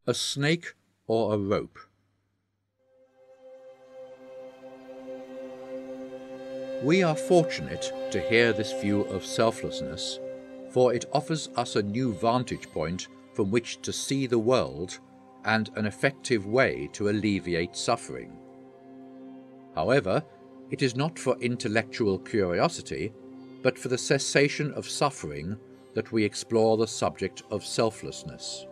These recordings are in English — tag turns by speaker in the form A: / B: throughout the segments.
A: A snake or a rope? We are fortunate to hear this view of selflessness, for it offers us a new vantage point from which to see the world and an effective way to alleviate suffering. However, it is not for intellectual curiosity, but for the cessation of suffering that we explore the subject of selflessness.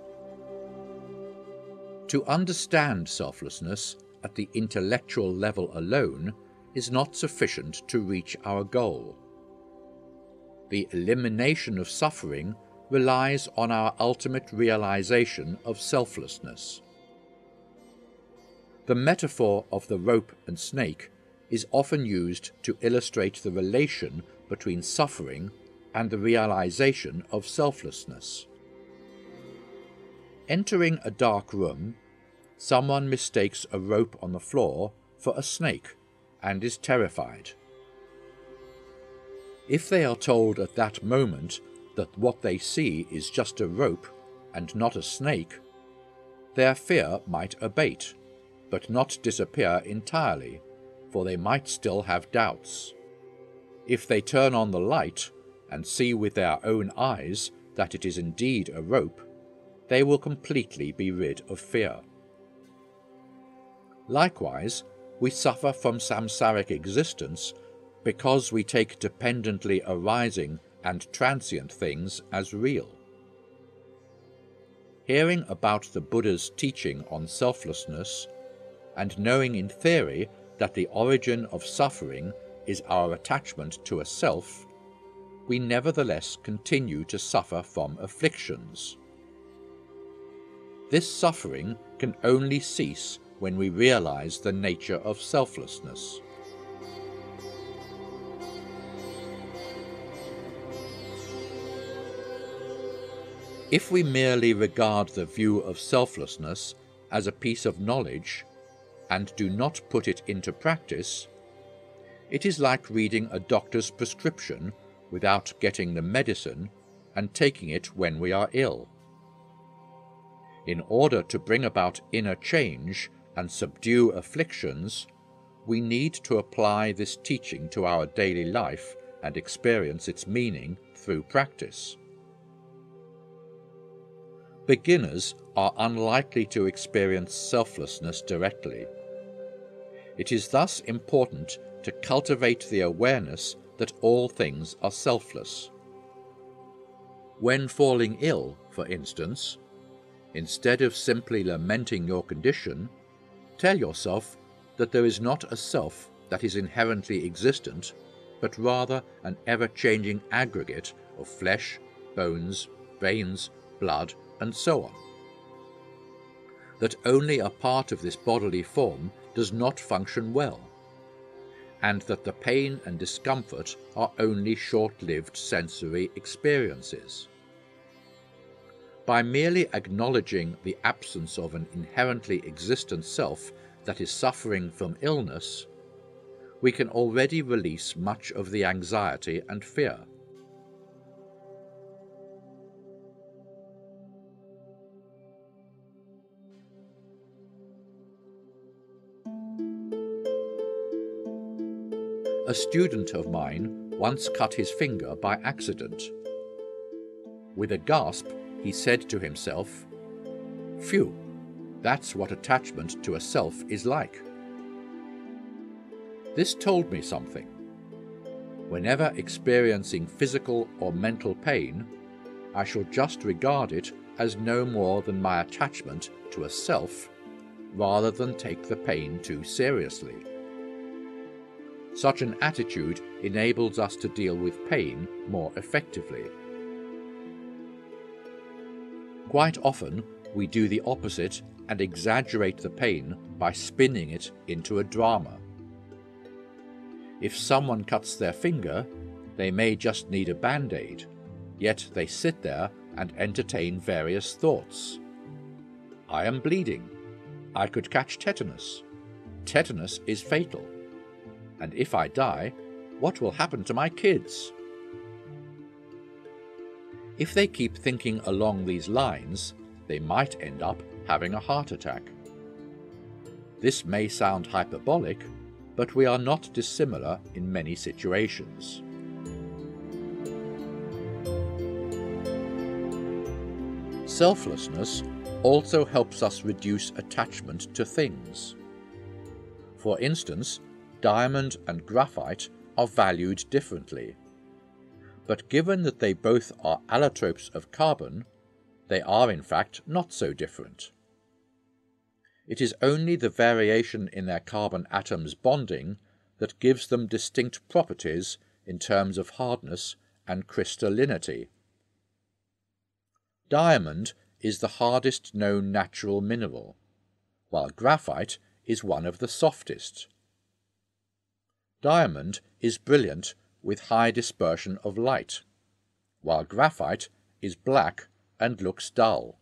A: To understand selflessness at the intellectual level alone is not sufficient to reach our goal. The elimination of suffering relies on our ultimate realization of selflessness. The metaphor of the rope and snake is often used to illustrate the relation between suffering and the realization of selflessness. Entering a dark room, someone mistakes a rope on the floor for a snake and is terrified. If they are told at that moment that what they see is just a rope and not a snake, their fear might abate, but not disappear entirely, for they might still have doubts. If they turn on the light and see with their own eyes that it is indeed a rope, they will completely be rid of fear. Likewise, we suffer from samsaric existence because we take dependently arising and transient things as real. Hearing about the Buddha's teaching on selflessness, and knowing in theory that the origin of suffering is our attachment to a self, we nevertheless continue to suffer from afflictions. This suffering can only cease when we realize the nature of selflessness. If we merely regard the view of selflessness as a piece of knowledge and do not put it into practice, it is like reading a doctor's prescription without getting the medicine and taking it when we are ill. In order to bring about inner change and subdue afflictions, we need to apply this teaching to our daily life and experience its meaning through practice. Beginners are unlikely to experience selflessness directly. It is thus important to cultivate the awareness that all things are selfless. When falling ill, for instance, instead of simply lamenting your condition, tell yourself that there is not a self that is inherently existent, but rather an ever-changing aggregate of flesh, bones, veins, blood, and so on. That only a part of this bodily form does not function well, and that the pain and discomfort are only short-lived sensory experiences. By merely acknowledging the absence of an inherently existent self that is suffering from illness, we can already release much of the anxiety and fear. A student of mine once cut his finger by accident. With a gasp, he said to himself, "Phew, that's what attachment to a self is like." This told me something. Whenever experiencing physical or mental pain, I shall just regard it as no more than my attachment to a self, rather than take the pain too seriously. Such an attitude enables us to deal with pain more effectively. Quite often, we do the opposite and exaggerate the pain by spinning it into a drama. If someone cuts their finger, they may just need a band-aid, yet they sit there and entertain various thoughts. I am bleeding. I could catch tetanus. Tetanus is fatal. And if I die, what will happen to my kids? If they keep thinking along these lines, they might end up having a heart attack. This may sound hyperbolic, but we are not dissimilar in many situations. Selflessness also helps us reduce attachment to things. For instance, diamond and graphite are valued differently. But given that they both are allotropes of carbon, they are in fact not so different. It is only the variation in their carbon atoms bonding that gives them distinct properties in terms of hardness and crystallinity. Diamond is the hardest known natural mineral, while graphite is one of the softest. Diamond is brilliant with high dispersion of light, while graphite is black and looks dull.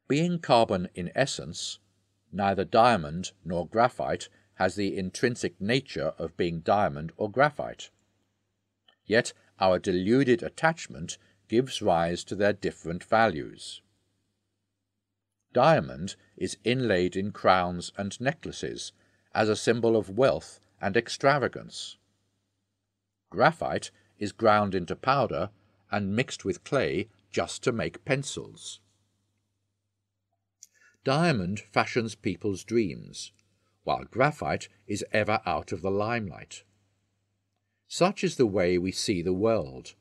A: Being carbon in essence, neither diamond nor graphite has the intrinsic nature of being diamond or graphite. Yet our deluded attachment gives rise to their different values. Diamond is inlaid in crowns and necklaces as a symbol of wealth and extravagance. Graphite is ground into powder and mixed with clay just to make pencils. Diamond fashions people's dreams, while graphite is ever out of the limelight. Such is the way we see the world,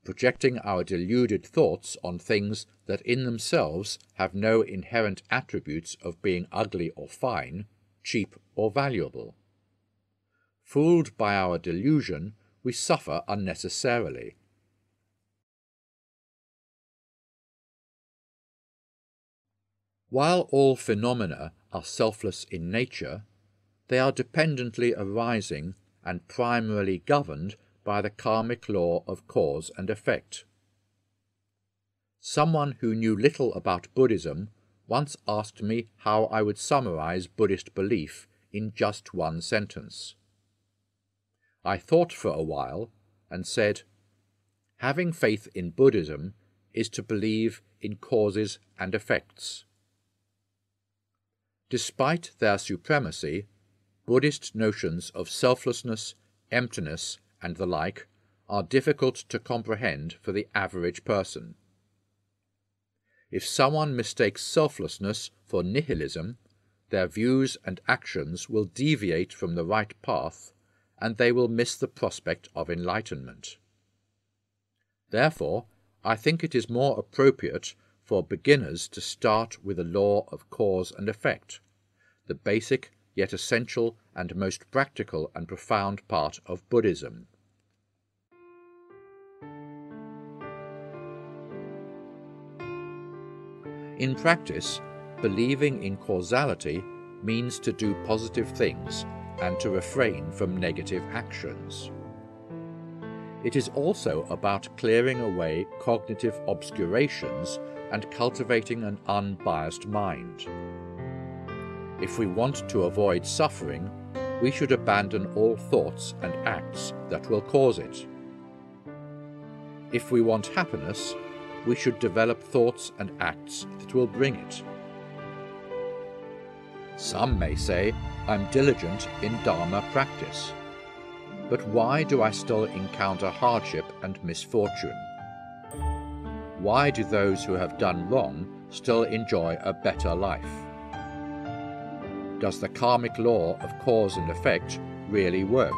A: projecting our deluded thoughts on things that in themselves have no inherent attributes of being ugly or fine, cheap or valuable. Fooled by our delusion, we suffer unnecessarily. While all phenomena are selfless in nature, they are dependently arising and primarily governed by the karmic law of cause and effect. Someone who knew little about Buddhism once asked me how I would summarize Buddhist belief in just one sentence. I thought for a while and said, "Having faith in Buddhism is to believe in causes and effects." Despite their supremacy, Buddhist notions of selflessness, emptiness, and the like are difficult to comprehend for the average person. If someone mistakes selflessness for nihilism, their views and actions will deviate from the right path, and they will miss the prospect of enlightenment. Therefore, I think it is more appropriate for beginners to start with the law of cause and effect, the basic yet essential and most practical and profound part of Buddhism. In practice, believing in causality means to do positive things and to refrain from negative actions. It is also about clearing away cognitive obscurations and cultivating an unbiased mind. If we want to avoid suffering, we should abandon all thoughts and acts that will cause it. If we want happiness, we should develop thoughts and acts that will bring it. Some may say, I'm diligent in Dharma practice. But why do I still encounter hardship and misfortune? Why do those who have done wrong still enjoy a better life? Does the karmic law of cause and effect really work?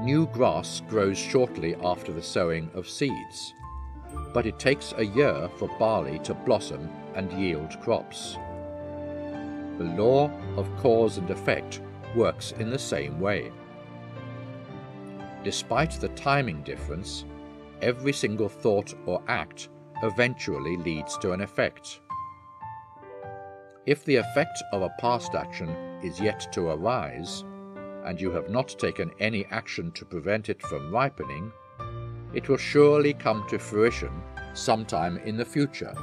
A: New grass grows shortly after the sowing of seeds, but it takes a year for barley to blossom and yield crops. The law of cause and effect works in the same way. Despite the timing difference, every single thought or act eventually leads to an effect. If the effect of a past action is yet to arise, and you have not taken any action to prevent it from ripening, it will surely come to fruition sometime in the future.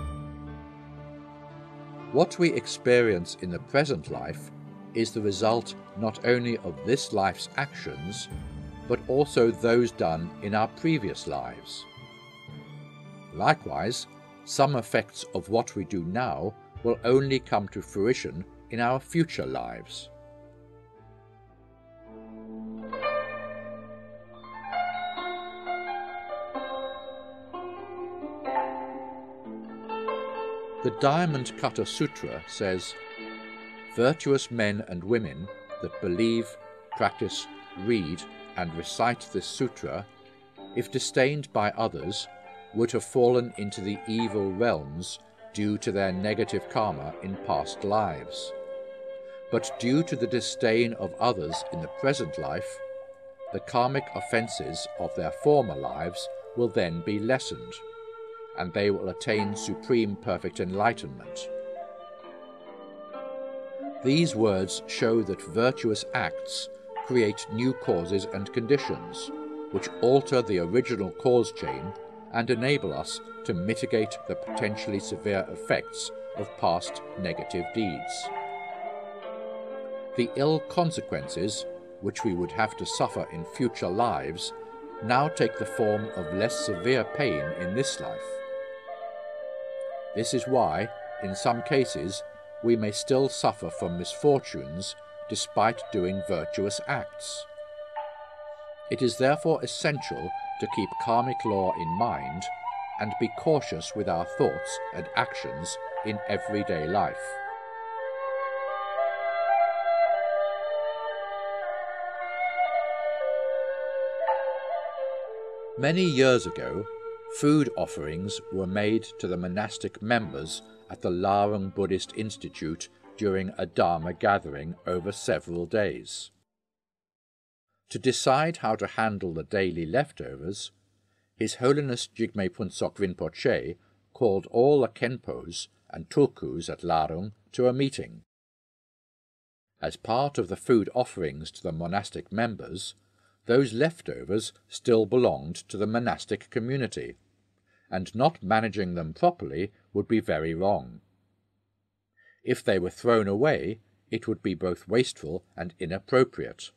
A: What we experience in the present life is the result not only of this life's actions, but also those done in our previous lives. Likewise, some effects of what we do now will only come to fruition in our future lives. The Diamond Cutter Sutra says, "Virtuous men and women that believe, practice, read, and recite this sutra, if disdained by others, would have fallen into the evil realms due to their negative karma in past lives. But due to the disdain of others in the present life, the karmic offences of their former lives will then be lessened, and they will attain supreme perfect enlightenment." These words show that virtuous acts create new causes and conditions, which alter the original cause chain and enable us to mitigate the potentially severe effects of past negative deeds. The ill consequences, which we would have to suffer in future lives, now take the form of less severe pain in this life. This is why, in some cases, we may still suffer from misfortunes despite doing virtuous acts. It is therefore essential to keep karmic law in mind and be cautious with our thoughts and actions in everyday life. Many years ago, food offerings were made to the monastic members at the Larung Buddhist Institute during a Dharma gathering over several days. To decide how to handle the daily leftovers, His Holiness Jigme Phuntsok Rinpoche called all the Khenpos and Tulkus at Larung to a meeting. As part of the food offerings to the monastic members, those leftovers still belonged to the monastic community, and not managing them properly would be very wrong. If they were thrown away, it would be both wasteful and inappropriate.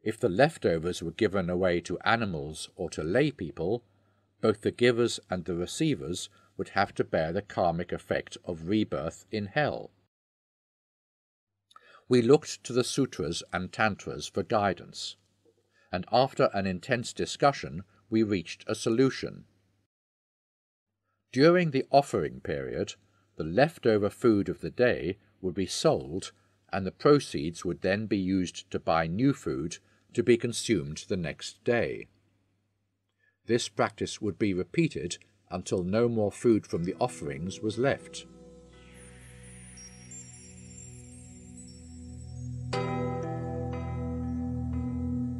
A: If the leftovers were given away to animals or to lay people, both the givers and the receivers would have to bear the karmic effect of rebirth in hell. We looked to the sutras and tantras for guidance, and after an intense discussion we reached a solution. During the offering period, the leftover food of the day would be sold, and the proceeds would then be used to buy new food to be consumed the next day. This practice would be repeated until no more food from the offerings was left.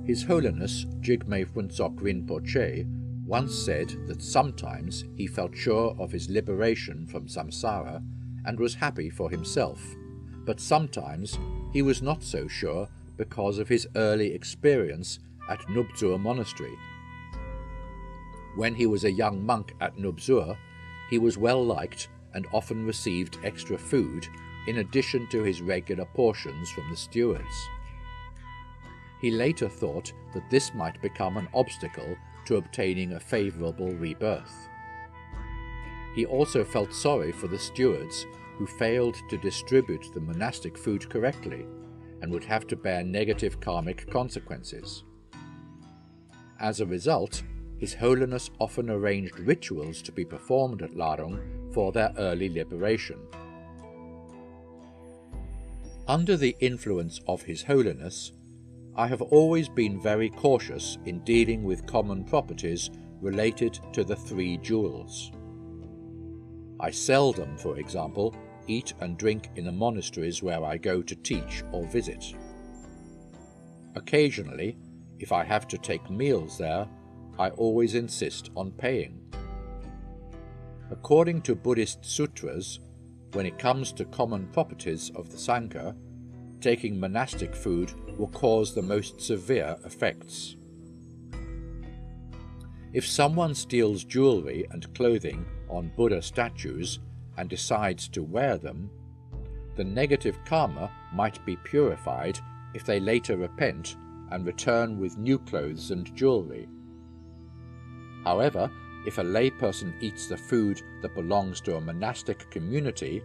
A: His Holiness Jigme Phuntsok Rinpoche once said that sometimes he felt sure of his liberation from samsara and was happy for himself, but sometimes he was not so sure because of his early experience at Nubzur Monastery. When he was a young monk at Nubzur, he was well liked and often received extra food in addition to his regular portions from the stewards. He later thought that this might become an obstacle to obtaining a favourable rebirth. He also felt sorry for the stewards who failed to distribute the monastic food correctly and would have to bear negative karmic consequences. As a result, His Holiness often arranged rituals to be performed at Larung for their early liberation. Under the influence of His Holiness, I have always been very cautious in dealing with common properties related to the 3 jewels. I seldom, for example, eat and drink in the monasteries where I go to teach or visit. Occasionally, if I have to take meals there, I always insist on paying. According to Buddhist sutras, when it comes to common properties of the Sangha, taking monastic food will cause the most severe effects. If someone steals jewelry and clothing on Buddha statues and decides to wear them, the negative karma might be purified if they later repent and return with new clothes and jewelry. However, if a layperson eats the food that belongs to a monastic community,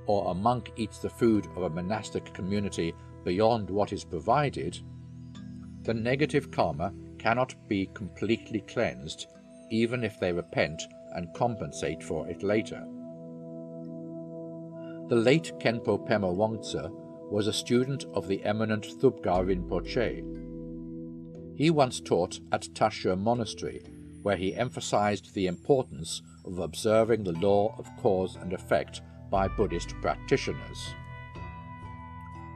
A: or a monk eats the food of a monastic community beyond what is provided, the negative karma cannot be completely cleansed, even if they repent and compensate for it later. The late Khenpo Pema Wangtse was a student of the eminent Thubga Rinpoche. He once taught at Tashur Monastery, where he emphasized the importance of observing the law of cause and effect by Buddhist practitioners.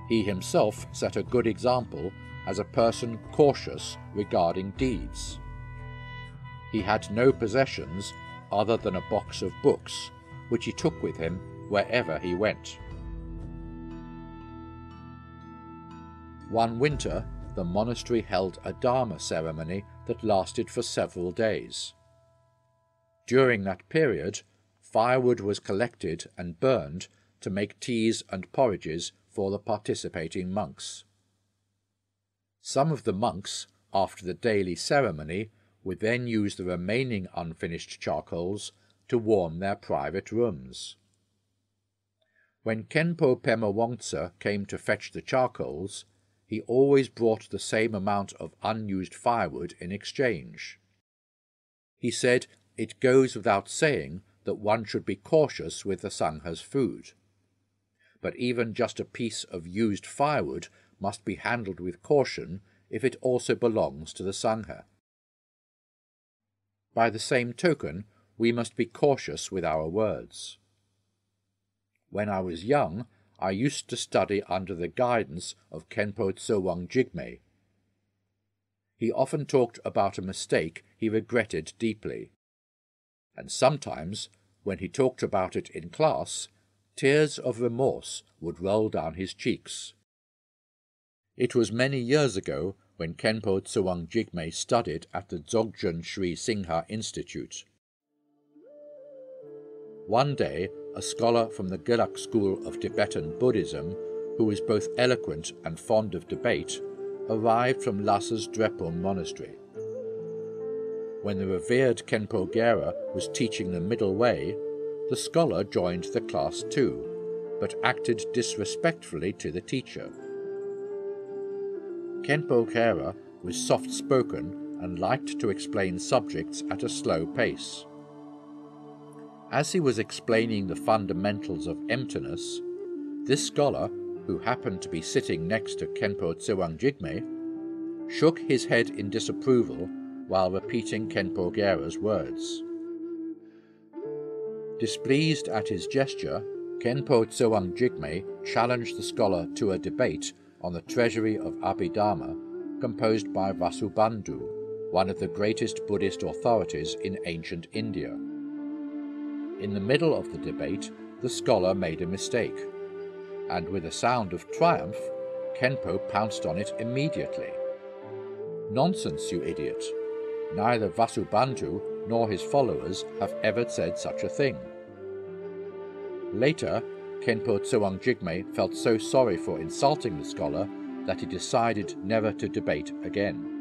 A: He himself set a good example as a person cautious regarding deeds. He had no possessions other than a box of books, which he took with him wherever he went. One winter, the monastery held a Dharma ceremony that lasted for several days. During that period, firewood was collected and burned to make teas and porridges for the participating monks. Some of the monks, after the daily ceremony, would then use the remaining unfinished charcoals to warm their private rooms. When Khenpo Pema Wangtse came to fetch the charcoals, he always brought the same amount of unused firewood in exchange. He said it goes without saying that one should be cautious with the Sangha's food. But even just a piece of used firewood must be handled with caution if it also belongs to the Sangha. By the same token, we must be cautious with our words. When I was young, I used to study under the guidance of Khenpo Tsewang Jigme. He often talked about a mistake he regretted deeply, and sometimes, when he talked about it in class, tears of remorse would roll down his cheeks. It was many years ago when Khenpo Tsewang Jigme studied at the Dzogchen Sri Singha Institute. One day, a scholar from the Gelug school of Tibetan Buddhism, who was both eloquent and fond of debate, arrived from Lhasa's Drepung Monastery. When the revered Khenpo Gera was teaching the middle way, the scholar joined the class too, but acted disrespectfully to the teacher. Khenpo Gera was soft-spoken and liked to explain subjects at a slow pace. As he was explaining the fundamentals of emptiness, this scholar, who happened to be sitting next to Khenpo Tsewang Jigme, shook his head in disapproval while repeating Khenpo Gera's words. Displeased at his gesture, Khenpo Tsewang Jigme challenged the scholar to a debate on the treasury of Abhidharma composed by Vasubandhu, one of the greatest Buddhist authorities in ancient India. In the middle of the debate, the scholar made a mistake, and with a sound of triumph, Khenpo pounced on it immediately. "Nonsense, you idiot! Neither Vasubandhu nor his followers have ever said such a thing." Later, Khenpo Tsewang Jigme felt so sorry for insulting the scholar that he decided never to debate again.